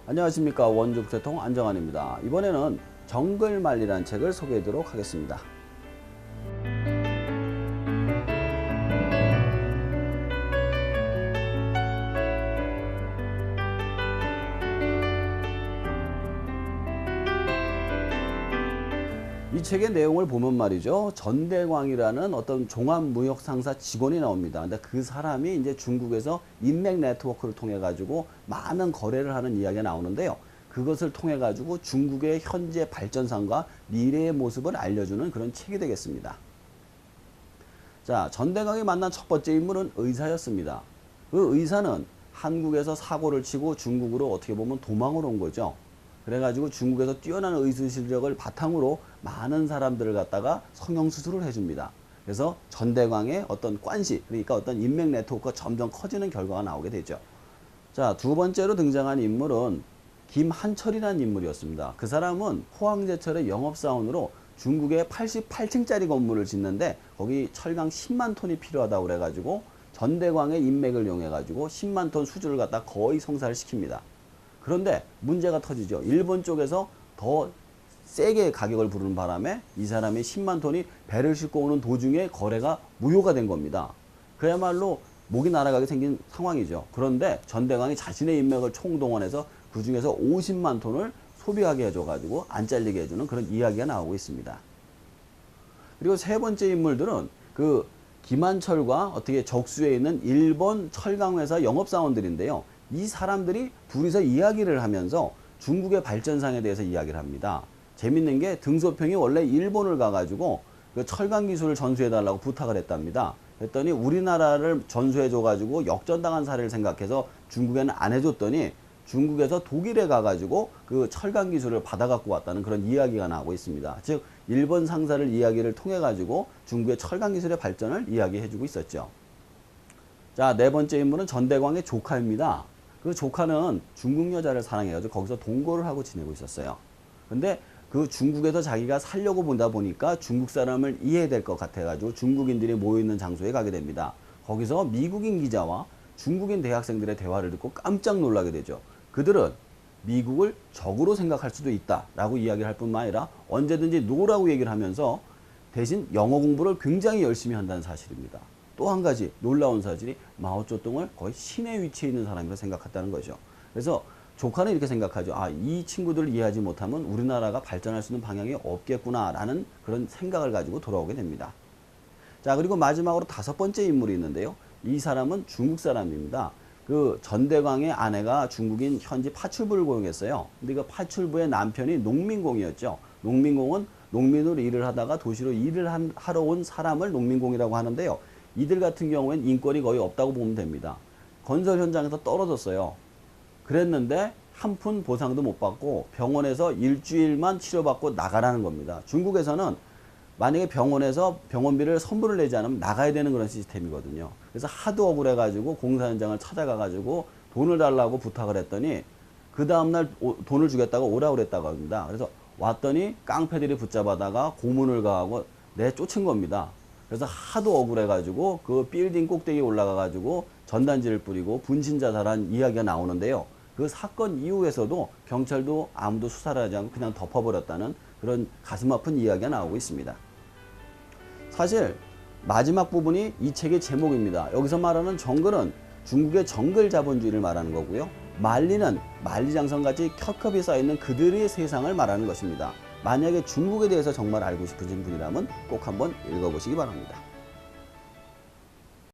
안녕하십니까. 원주택통 안정환입니다. 이번에는 정글만리라는 책을 소개해드리도록 하겠습니다. 이 책의 내용을 보면 말이죠. 전대광이라는 어떤 종합무역상사 직원이 나옵니다. 근데 그 사람이 이제 중국에서 인맥 네트워크를 통해 가지고 많은 거래를 하는 이야기가 나오는데요. 그것을 통해 가지고 중국의 현재 발전상과 미래의 모습을 알려주는 그런 책이 되겠습니다. 자, 전대광이 만난 첫 번째 인물은 의사였습니다. 그 의사는 한국에서 사고를 치고 중국으로 어떻게 보면 도망을 온 거죠. 그래가지고 중국에서 뛰어난 의술 실력을 바탕으로 많은 사람들을 갖다가 성형수술을 해줍니다. 그래서 전대광의 어떤 관시, 그러니까 어떤 인맥 네트워크가 점점 커지는 결과가 나오게 되죠. 자, 두 번째로 등장한 인물은 김한철이라는 인물이었습니다. 그 사람은 포항제철의 영업사원으로 중국에 88층짜리 건물을 짓는데 거기 철강 10만 톤이 필요하다고 그래가지고 전대광의 인맥을 이용해가지고 10만 톤 수주를 갖다 거의 성사를 시킵니다. 그런데 문제가 터지죠. 일본 쪽에서 더 세게 가격을 부르는 바람에 이 사람이 10만 톤이 배를 싣고 오는 도중에 거래가 무효가 된 겁니다. 그야말로 목이 날아가게 생긴 상황이죠. 그런데 전대광이 자신의 인맥을 총동원해서 그 중에서 50만 톤을 소비하게 해줘가지고 안 잘리게 해주는 그런 이야기가 나오고 있습니다. 그리고 세 번째 인물들은 그 김한철과 어떻게 적수에 있는 일본 철강회사 영업사원들인데요. 이 사람들이 둘이서 이야기를 하면서 중국의 발전상에 대해서 이야기를 합니다. 재밌는 게 등소평이 원래 일본을 가가지고 그 철강 기술을 전수해달라고 부탁을 했답니다. 그랬더니 우리나라를 전수해줘가지고 역전당한 사례를 생각해서 중국에는 안 해줬더니 중국에서 독일에 가가지고 그 철강 기술을 받아갖고 왔다는 그런 이야기가 나오고 있습니다. 즉 일본 상사를 이야기를 통해가지고 중국의 철강 기술의 발전을 이야기해주고 있었죠. 자, 네 번째 인물은 전대광의 조카입니다. 그 조카는 중국 여자를 사랑해가지고 거기서 동거를 하고 지내고 있었어요. 근데 그 중국에서 자기가 살려고 보다 보니까 중국 사람을 이해해야 될 것 같아가지고 중국인들이 모여있는 장소에 가게 됩니다. 거기서 미국인 기자와 중국인 대학생들의 대화를 듣고 깜짝 놀라게 되죠. 그들은 미국을 적으로 생각할 수도 있다라고 이야기를 할 뿐만 아니라 언제든지 노라고 얘기를 하면서 대신 영어 공부를 굉장히 열심히 한다는 사실입니다. 또 한 가지 놀라운 사실이 마오쩌둥을 거의 신의 위치에 있는 사람이라고 생각했다는 거죠. 그래서 조카는 이렇게 생각하죠. 아, 이 친구들을 이해하지 못하면 우리나라가 발전할 수 있는 방향이 없겠구나라는 그런 생각을 가지고 돌아오게 됩니다. 자, 그리고 마지막으로 다섯 번째 인물이 있는데요. 이 사람은 중국 사람입니다. 그 전대광의 아내가 중국인 현지 파출부를 고용했어요. 근데 그 파출부의 남편이 농민공이었죠. 농민공은 농민으로 일을 하다가 도시로 일을 하러 온 사람을 농민공이라고 하는데요. 이들 같은 경우엔 인권이 거의 없다고 보면 됩니다. 건설 현장에서 떨어졌어요. 그랬는데 한 푼 보상도 못 받고 병원에서 일주일만 치료받고 나가라는 겁니다. 중국에서는 만약에 병원에서 병원비를 선불을 내지 않으면 나가야 되는 그런 시스템이거든요. 그래서 하도 억울해가지고 공사 현장을 찾아가가지고 돈을 달라고 부탁을 했더니 그 다음날 돈을 주겠다고 오라고 그랬다고 합니다. 그래서 왔더니 깡패들이 붙잡아다가 고문을 가하고 내쫓은 겁니다. 그래서 하도 억울해가지고 그 빌딩 꼭대기에 올라가가지고 전단지를 뿌리고 분신자살한 이야기가 나오는데요. 그 사건 이후에서도 경찰도 아무도 수사를 하지 않고 그냥 덮어버렸다는 그런 가슴 아픈 이야기가 나오고 있습니다. 사실 마지막 부분이 이 책의 제목입니다. 여기서 말하는 정글은 중국의 정글 자본주의를 말하는 거고요. 만리는 만리장성같이 켜컵이 쌓여있는 그들의 세상을 말하는 것입니다. 만약에 중국에 대해서 정말 알고 싶으신 분이라면 꼭 한번 읽어보시기 바랍니다.